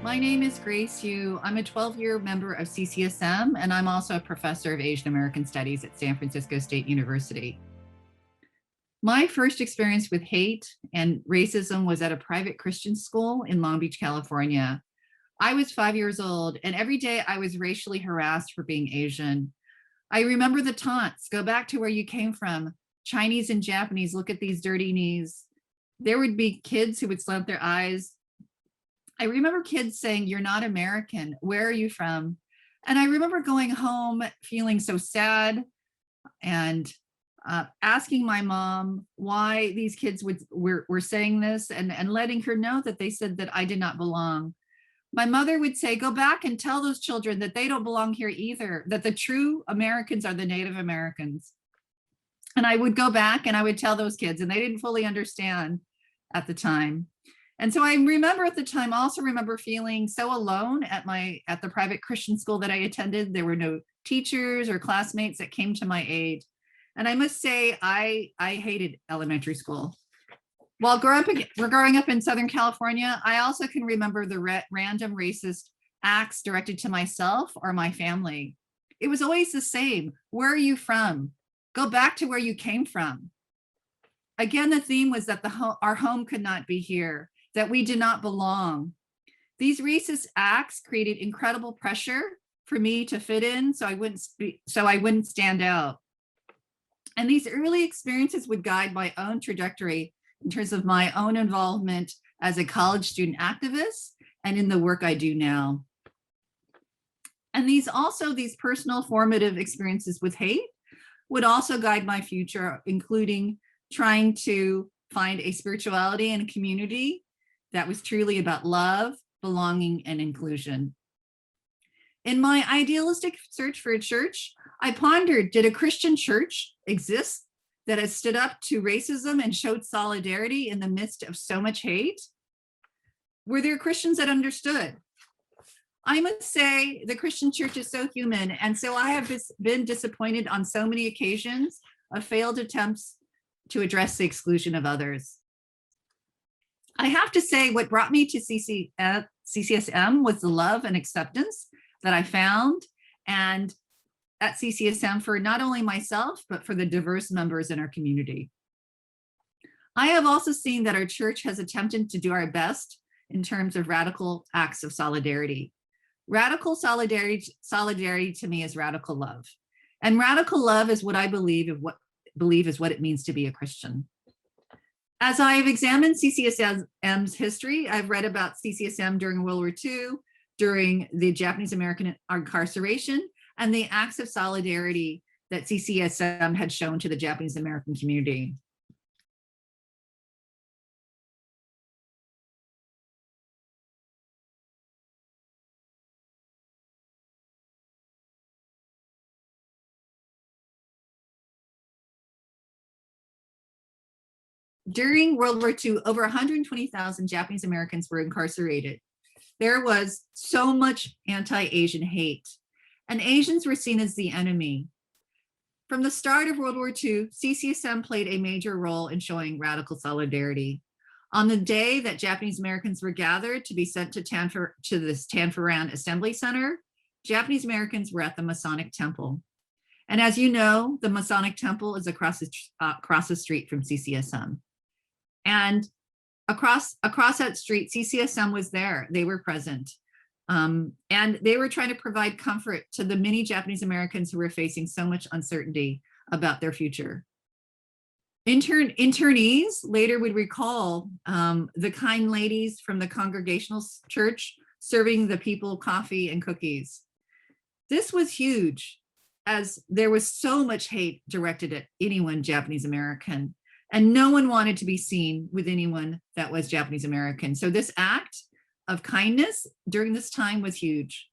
My name is Grace Yu. I'm a 12-year member of CCSM, and I'm also a professor of Asian American Studies at San Francisco State University. My first experience with hate and racism was at a private Christian school in Long Beach, California. I was 5 years old, and every day I was racially harassed for being Asian. I remember the taunts, go back to where you came from. Chinese and Japanese, look at these dirty knees. There would be kids who would slant their eyes. I remember kids saying, "You're not American. Where are you from?" And I remember going home feeling so sad and asking my mom why these kids were saying this and letting her know that they said that I did not belong. My mother would say, "Go back and tell those children that they don't belong here either, that the true Americans are the Native Americans." And I would go back and I would tell those kids, and they didn't fully understand at the time. And so I remember at the time, also remember feeling so alone at the private Christian school that I attended. There were no teachers or classmates that came to my aid. And I must say, I hated elementary school. While growing up in Southern California, I also can remember the random racist acts directed to myself or my family. It was always the same. Where are you from? Go back to where you came from. Again, the theme was that our home could not be here, that we did not belong. These racist acts created incredible pressure for me to fit in, so I wouldn't stand out. And these early experiences would guide my own trajectory in terms of my own involvement as a college student activist and in the work I do now. And these personal formative experiences with hate would also guide my future, including trying to find a spirituality and a community that was truly about love, belonging, and inclusion. In my idealistic search for a church, I pondered, did a Christian church exist that has stood up to racism and showed solidarity in the midst of so much hate? Were there Christians that understood? I must say the Christian church is so human, and so I have been disappointed on so many occasions of failed attempts to address the exclusion of others. I have to say what brought me to CCSM was the love and acceptance that I found and at CCSM for not only myself, but for the diverse members in our community. I have also seen that our church has attempted to do our best in terms of radical acts of solidarity. Radical solidarity to me is radical love. And radical love is what I believe is what it means to be a Christian. As I have examined CCSM's history, I've read about CCSM during World War II, during the Japanese American incarceration, and the acts of solidarity that CCSM had shown to the Japanese American community. During World War II, over 120,000 Japanese Americans were incarcerated. There was so much anti-Asian hate, and Asians were seen as the enemy. From the start of World War II, CCSM played a major role in showing radical solidarity. On the day that Japanese Americans were gathered to be sent to this Tanforan Assembly Center, Japanese Americans were at the Masonic Temple. And as you know, the Masonic Temple is across the street from CCSM. And across that street, CCSM was there. They were present. And they were trying to provide comfort to the many Japanese Americans who were facing so much uncertainty about their future. Internees later would recall the kind ladies from the Congregational Church serving the people coffee and cookies. This was huge, as there was so much hate directed at anyone Japanese American, and no one wanted to be seen with anyone that was Japanese American. So this act of kindness during this time was huge.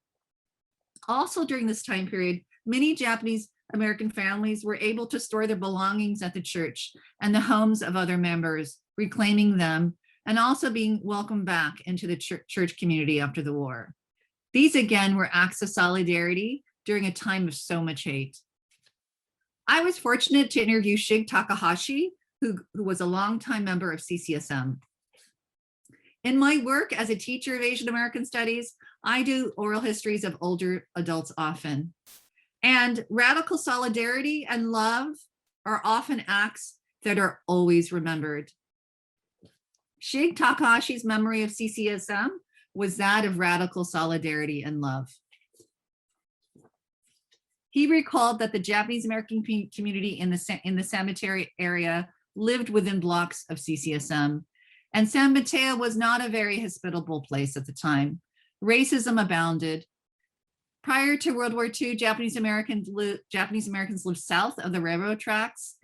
Also during this time period, many Japanese American families were able to store their belongings at the church and the homes of other members, reclaiming them and also being welcomed back into the church community after the war. These again were acts of solidarity during a time of so much hate. I was fortunate to interview Shig Takahashi, who was a longtime member of CCSM. In my work as a teacher of Asian American studies, I do oral histories of older adults often. And radical solidarity and love are often acts that are always remembered. Shig Takahashi's memory of CCSM was that of radical solidarity and love. He recalled that the Japanese American community in the cemetery area lived within blocks of CCSM, and San Mateo was not a very hospitable place at the time. Racism abounded. Prior to World War II, Japanese Americans lived south of the railroad tracks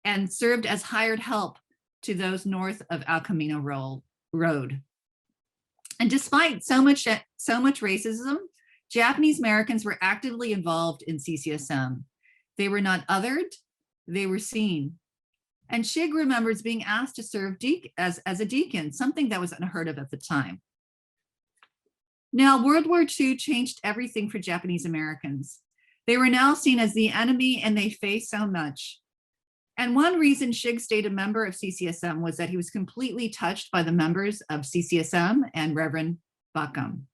and served as hired help to those north of El Camino Road. And despite so much racism, Japanese Americans were actively involved in CCSM. They were not othered, they were seen. And Shig remembers being asked to serve as a deacon, something that was unheard of at the time. Now, World War II changed everything for Japanese Americans. They were now seen as the enemy and they faced so much. And one reason Shig stayed a member of CCSM was that he was completely touched by the members of CCSM and Reverend Buckham.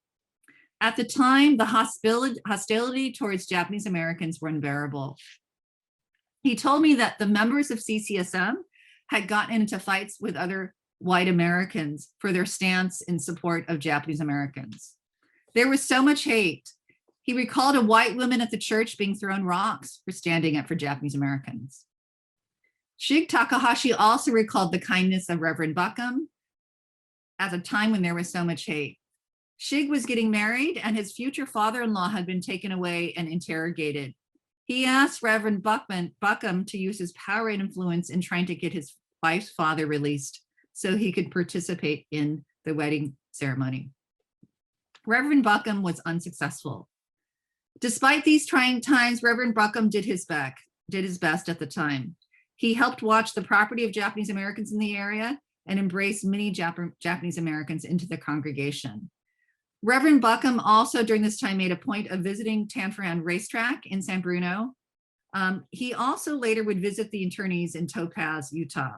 At the time, the hostility towards Japanese Americans were unbearable. He told me that the members of CCSM had gotten into fights with other white Americans for their stance in support of Japanese Americans. There was so much hate. He recalled a white woman at the church being thrown rocks for standing up for Japanese Americans. Shig Takahashi also recalled the kindness of Reverend Buckham at a time when there was so much hate. Shig was getting married and his future father-in-law had been taken away and interrogated. He asked Reverend Buckham to use his power and influence in trying to get his wife's father released so he could participate in the wedding ceremony. Reverend Buckham was unsuccessful. Despite these trying times, Reverend Buckham did his best at the time. He helped watch the property of Japanese Americans in the area and embraced many Japanese Americans into the congregation. Reverend Buckham also during this time made a point of visiting Tanforan Racetrack in San Bruno. He also later would visit the attorneys in Topaz, Utah.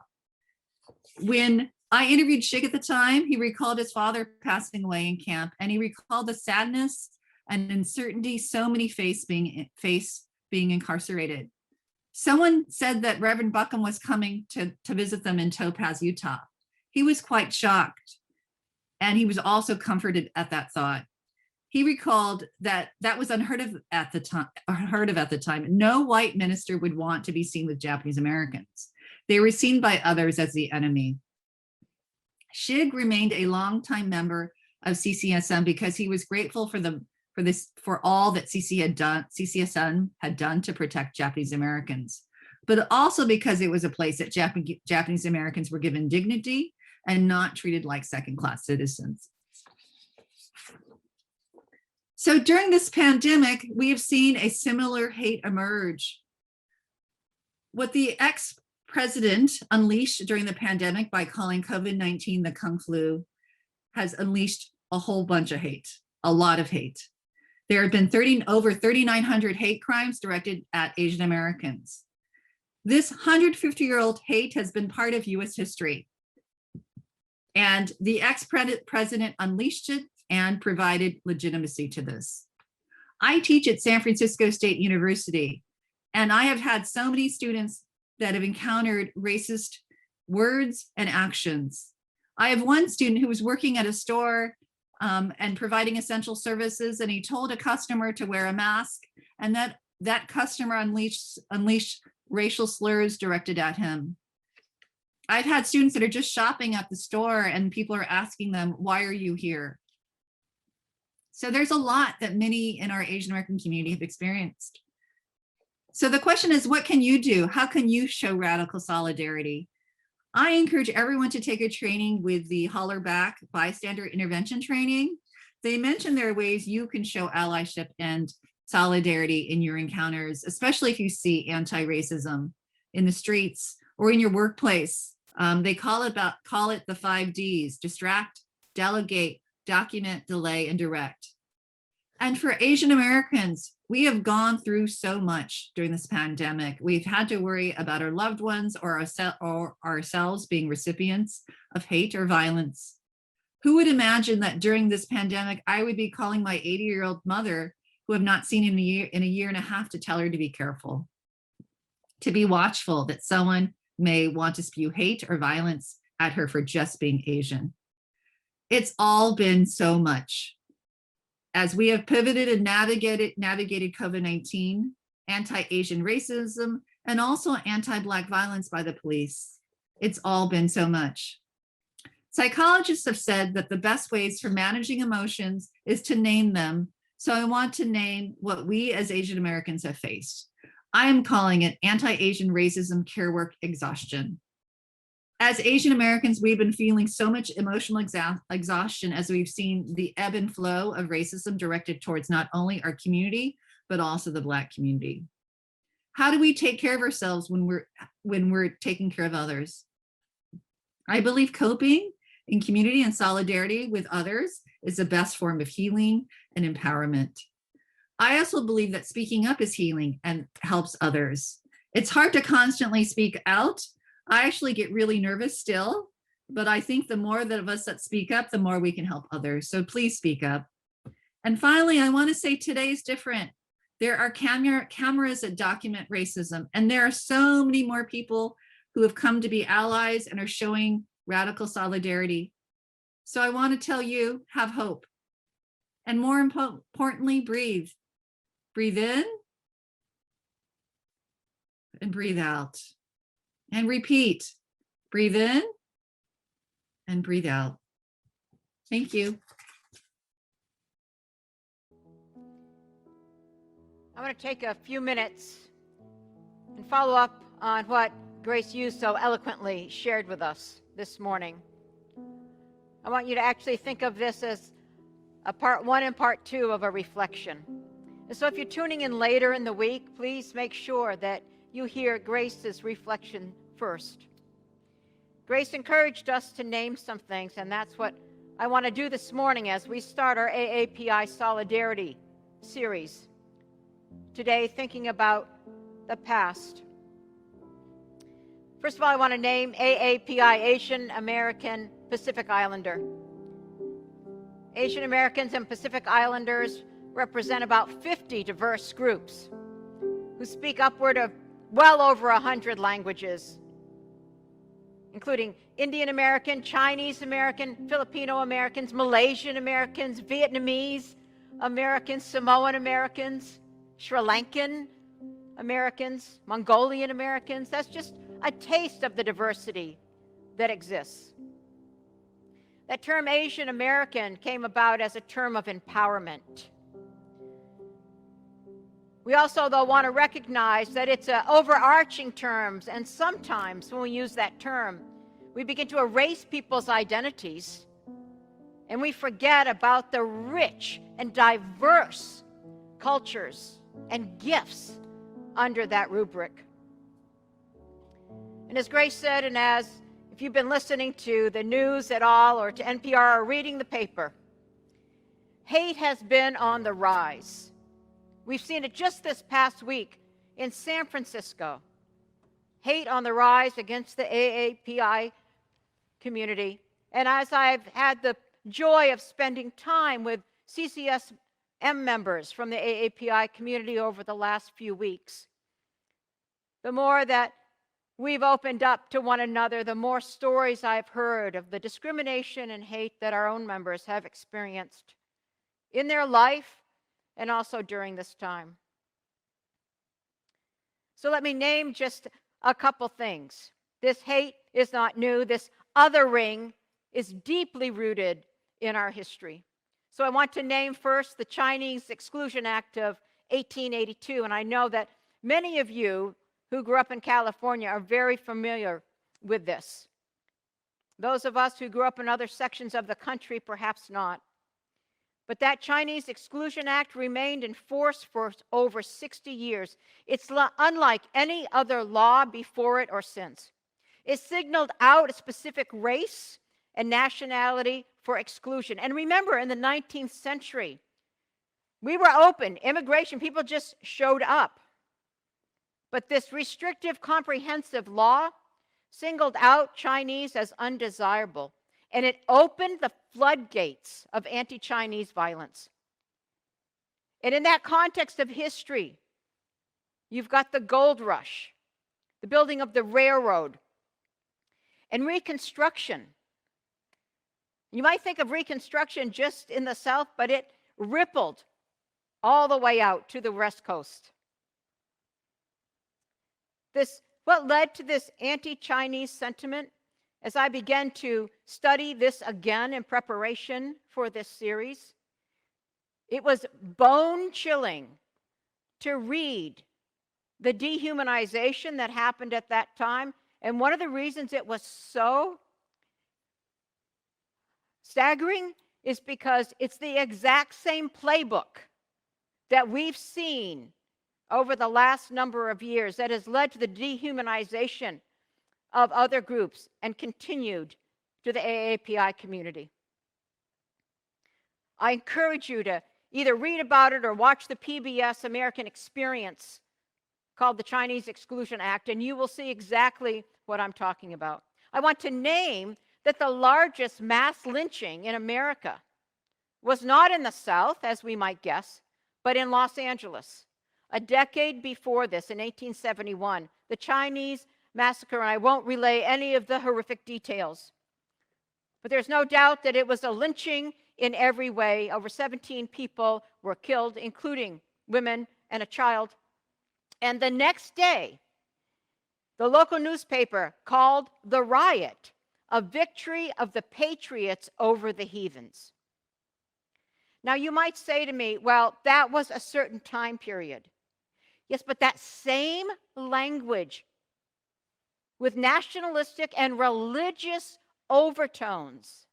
When I interviewed Shig at the time, he recalled his father passing away in camp, and he recalled the sadness and uncertainty so many face being incarcerated. Someone said that Reverend Buckham was coming to visit them in Topaz, Utah. He was quite shocked, and he was also comforted at that thought. He recalled that was unheard of at the time. No white minister would want to be seen with Japanese Americans. They were seen by others as the enemy. Shig remained a longtime member of CCSM because he was grateful for all that CCSM had done to protect Japanese Americans, but also because it was a place that Japanese Americans were given dignity and not treated like second-class citizens. So during this pandemic, we have seen a similar hate emerge. What the ex-president unleashed during the pandemic by calling COVID-19 the Kung Flu has unleashed a whole bunch of hate, a lot of hate. There have been over 3,900 hate crimes directed at Asian Americans. This 150-year-old hate has been part of US history. And the ex-president unleashed it and provided legitimacy to this. I teach at San Francisco State University, and I have had so many students that have encountered racist words and actions. I have one student who was working at a store and providing essential services, and he told a customer to wear a mask, and that customer unleashed racial slurs directed at him. I've had students that are just shopping at the store and people are asking them, why are you here? So there's a lot that many in our Asian American community have experienced. So the question is, what can you do? How can you show radical solidarity? I encourage everyone to take a training with the Holler Back Bystander Intervention Training. They mention there are ways you can show allyship and solidarity in your encounters, especially if you see anti-racism in the streets or in your workplace. They call it the 5 Ds: distract, delegate, document, delay, and direct. And for Asian Americans, we have gone through so much during this pandemic. We've had to worry about our loved ones or ourselves being recipients of hate or violence. Who would imagine that during this pandemic, I would be calling my 80-year-old mother who have not seen in a year and a half to tell her to be careful, to be watchful that someone may want to spew hate or violence at her for just being Asian. It's all been so much. As we have pivoted and navigated COVID-19, anti-Asian racism, and also anti-Black violence by the police, it's all been so much. Psychologists have said that the best ways for managing emotions is to name them. So I want to name what we as Asian Americans have faced. I am calling it anti-Asian racism care work exhaustion. As Asian Americans, we've been feeling so much emotional exhaustion as we've seen the ebb and flow of racism directed towards not only our community, but also the Black community. How do we take care of ourselves when we're taking care of others? I believe coping in community and solidarity with others is the best form of healing and empowerment. I also believe that speaking up is healing and helps others. It's hard to constantly speak out. I actually get really nervous still, but I think the more of us that speak up, the more we can help others. So please speak up. And finally, I want to say today is different. There are cameras that document racism, and there are so many more people who have come to be allies and are showing radical solidarity. So I want to tell you, have hope. And more importantly, breathe. Breathe in and breathe out. And repeat, breathe in and breathe out. Thank you. I'm going to take a few minutes and follow up on what Grace Yu so eloquently shared with us this morning. I want you to actually think of this as a part one and part two of a reflection. And so if you're tuning in later in the week, please make sure that you hear Grace's reflection first. Grace encouraged us to name some things, and that's what I want to do this morning as we start our AAPI Solidarity series. Today, thinking about the past. First of all, I want to name AAPI, Asian American Pacific Islander. Asian Americans and Pacific Islanders represent about 50 diverse groups who speak upward of well over 100 languages, including Indian American, Chinese American, Filipino Americans, Malaysian Americans, Vietnamese Americans, Samoan Americans, Sri Lankan Americans, Mongolian Americans. That's just a taste of the diversity that exists. That term Asian American came about as a term of empowerment. We also, though, want to recognize that it's an overarching term, and sometimes when we use that term, we begin to erase people's identities, and we forget about the rich and diverse cultures and gifts under that rubric. And as Grace said, and as if you've been listening to the news at all or to NPR or reading the paper, hate has been on the rise. We've seen it just this past week in San Francisco. Hate on the rise against the AAPI community. And as I've had the joy of spending time with CCSM members from the AAPI community over the last few weeks, the more that we've opened up to one another, the more stories I've heard of the discrimination and hate that our own members have experienced in their life and also during this time. So let me name just a couple things. This hate is not new. This othering is deeply rooted in our history. So I want to name first the Chinese Exclusion Act of 1882, and I know that many of you who grew up in California are very familiar with this. Those of us who grew up in other sections of the country, perhaps not. But that Chinese Exclusion Act remained in force for over 60 years. It's unlike any other law before it or since. It signaled out a specific race and nationality for exclusion. And remember, in the 19th century, we were open. Immigration, people just showed up. But this restrictive, comprehensive law singled out Chinese as undesirable And it opened the floodgates of anti-Chinese violence. And in that context of history, you've got the gold rush, the building of the railroad, and Reconstruction. You might think of Reconstruction just in the South, but it rippled all the way out to the West Coast. What led to this anti-Chinese sentiment? As I began to study this again in preparation for this series, it was bone-chilling to read the dehumanization that happened at that time. And one of the reasons it was so staggering is because it's the exact same playbook that we've seen over the last number of years that has led to the dehumanization of other groups and continued to the AAPI community. I encourage you to either read about it or watch the PBS American Experience called the Chinese Exclusion Act, and you will see exactly what I'm talking about. I want to name that the largest mass lynching in America was not in the South, as we might guess, but in Los Angeles. A decade before this, in 1871, the Chinese massacre, and I won't relay any of the horrific details, but there's no doubt that it was a lynching in every way. Over 17 people were killed, including women and a child. And the next day, the local newspaper called the riot a victory of the patriots over the heathens. Now, you might say to me, well, that was a certain time period. Yes, but that same language with nationalistic and religious overtones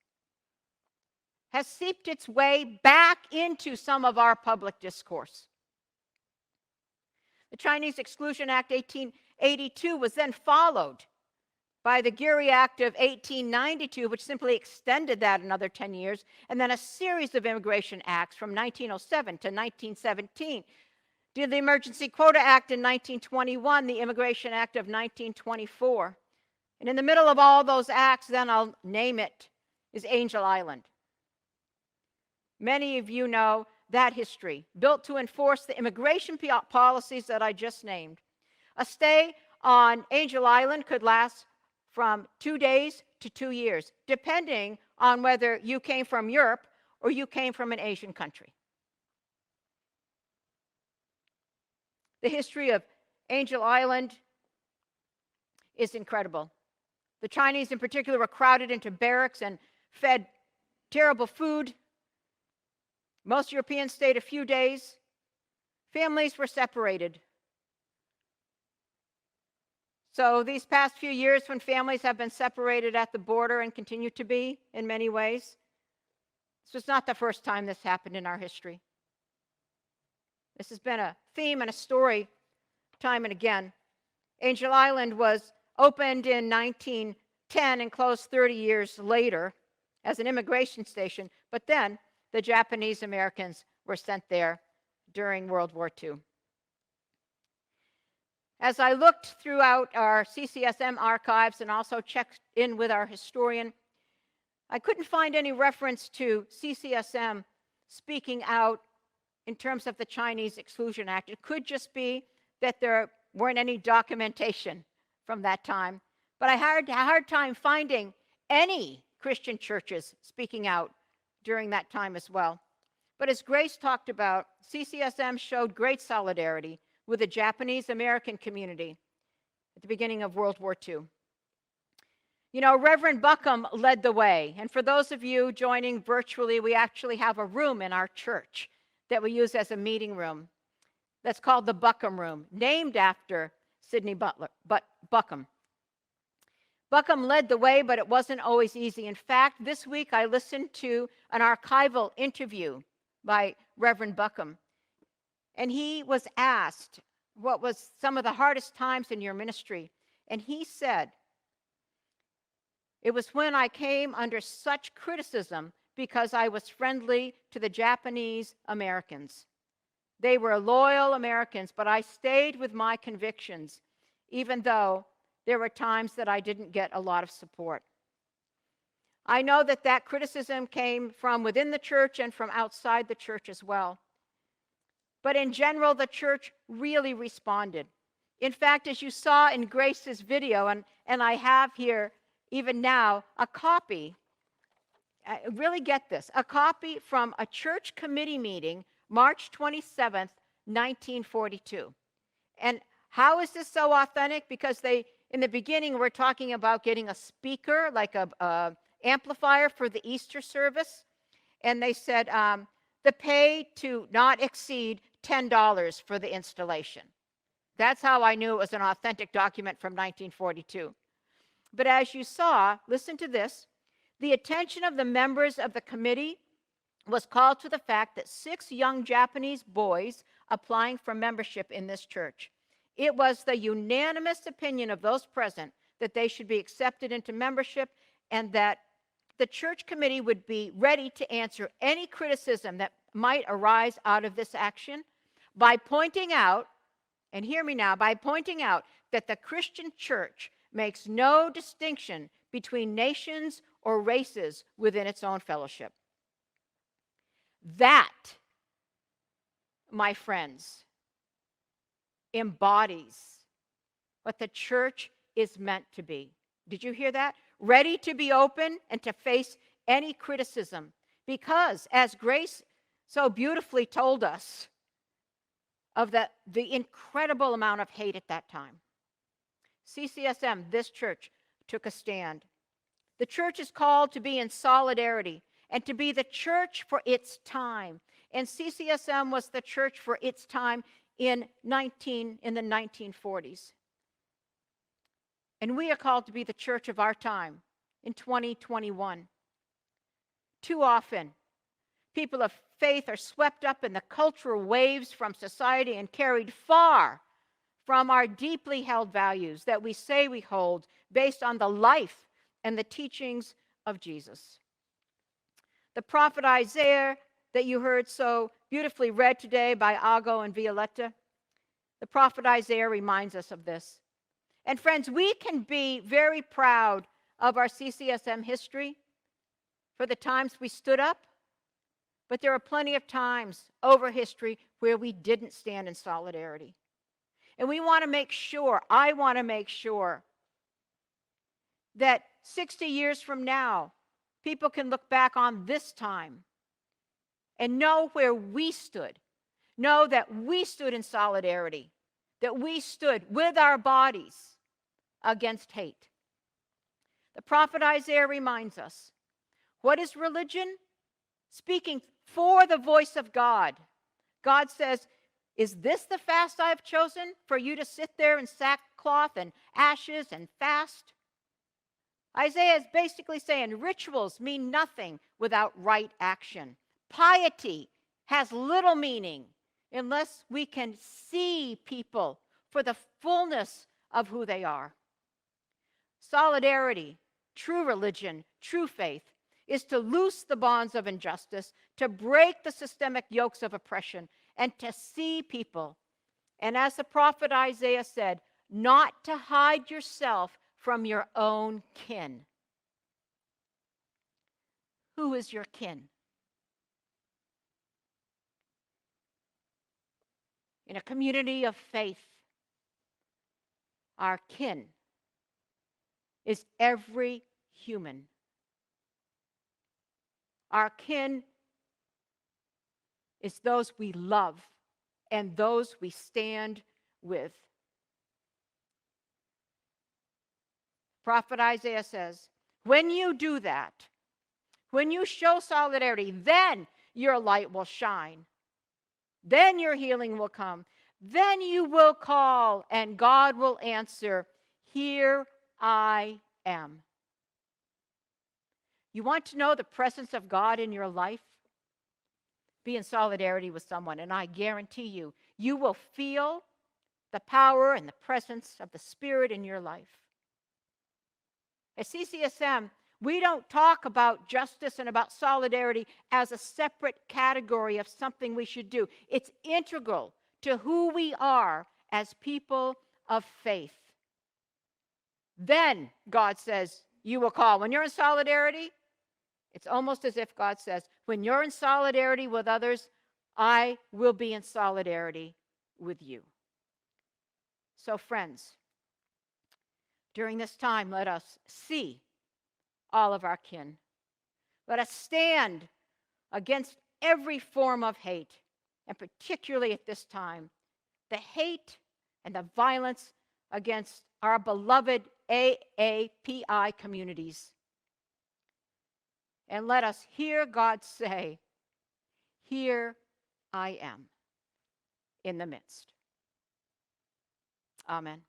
has seeped its way back into some of our public discourse. The Chinese Exclusion Act 1882 was then followed by the Geary Act of 1892, which simply extended that another 10 years, and then a series of immigration acts from 1907 to 1917. Did the Emergency Quota Act in 1921, the Immigration Act of 1924. And in the middle of all those acts, then I'll name it, is Angel Island. Many of you know that history, built to enforce the immigration policies that I just named. A stay on Angel Island could last from 2 days to 2 years, depending on whether you came from Europe or you came from an Asian country. The history of Angel Island is incredible. The Chinese in particular were crowded into barracks and fed terrible food. Most Europeans stayed a few days. Families were separated. So these past few years, when families have been separated at the border and continue to be in many ways, this was not the first time this happened in our history. This has been a theme and a story time and again. Angel Island was opened in 1910 and closed 30 years later as an immigration station, but then the Japanese Americans were sent there during World War II. As I looked throughout our CCSM archives and also checked in with our historian, I couldn't find any reference to CCSM speaking out in terms of the Chinese Exclusion Act. It could just be that there weren't any documentation from that time. But I had a hard time finding any Christian churches speaking out during that time as well. But as Grace talked about, CCSM showed great solidarity with the Japanese American community at the beginning of World War II. You know, Reverend Buckham led the way. And for those of you joining virtually, we actually have a room in our church that we use as a meeting room that's called the Buckham Room, named after Sidney Buckham. Buckham led the way, but it wasn't always easy. In fact, this week I listened to an archival interview by Reverend Buckham. And he was asked what was some of the hardest times in your ministry. And he said, "It was when I came under such criticism because I was friendly to the Japanese Americans. They were loyal Americans, but I stayed with my convictions, even though there were times that I didn't get a lot of support." I know that that criticism came from within the church and from outside the church as well. But in general, the church really responded. In fact, as you saw in Grace's video, and I have here even now a copy, really get this, a copy from a church committee meeting, March 27th, 1942. And how is this so authentic? Because in the beginning, we're talking about getting a speaker, like a amplifier for the Easter service. And they said the pay to not exceed $10 for the installation. That's how I knew it was an authentic document from 1942. But as you saw, listen to this. The attention of the members of the committee was called to the fact that 6 young Japanese boys applying for membership in this church. It was the unanimous opinion of those present that they should be accepted into membership, and that the church committee would be ready to answer any criticism that might arise out of this action by pointing out, and hear me now, by pointing out that the Christian church makes no distinction between nations or races within its own fellowship. That, my friends, embodies what the church is meant to be. Did you hear that? Ready to be open and to face any criticism. Because, as Grace so beautifully told us, of the incredible amount of hate at that time. CCSM, this church, took a stand. The church is called to be in solidarity and to be the church for its time. And CCSM was the church for its time in the 1940s. And we are called to be the church of our time in 2021. Too often, people of faith are swept up in the cultural waves from society and carried far from our deeply held values that we say we hold based on the life and the teachings of Jesus. The prophet Isaiah that you heard so beautifully read today by Ago and Violetta, the prophet Isaiah reminds us of this. And friends, we can be very proud of our CCSM history for the times we stood up, but there are plenty of times over history where we didn't stand in solidarity. And we want to make sure, I want to make sure, that 60 years from now, people can look back on this time and know where we stood. Know that we stood in solidarity, that we stood with our bodies against hate. The prophet Isaiah reminds us, what is religion? Speaking for the voice of God. God says, is this the fast I have chosen, for you to sit there in sackcloth and ashes and fast? Isaiah is basically saying rituals mean nothing without right action. Piety has little meaning unless we can see people for the fullness of who they are. Solidarity, true religion, true faith, is to loose the bonds of injustice, to break the systemic yokes of oppression, and to see people. And as the prophet Isaiah said, not to hide yourself from your own kin. Who is your kin? In a community of faith, our kin is every human. Our kin is those we love and those we stand with. Prophet Isaiah says, when you do that, when you show solidarity, then your light will shine. Then your healing will come. Then you will call and God will answer, here I am. You want to know the presence of God in your life? Be in solidarity with someone, and I guarantee you, you will feel the power and the presence of the Spirit in your life. At CCSM, we don't talk about justice and about solidarity as a separate category of something we should do. It's integral to who we are as people of faith. Then, God says, you will call. When you're in solidarity, It's almost as if God says, when you're in solidarity with others, I will be in solidarity with you. So, friends, during this time, let us see all of our kin. Let us stand against every form of hate, and particularly at this time, the hate and the violence against our beloved AAPI communities. And let us hear God say, "Here I am in the midst." Amen.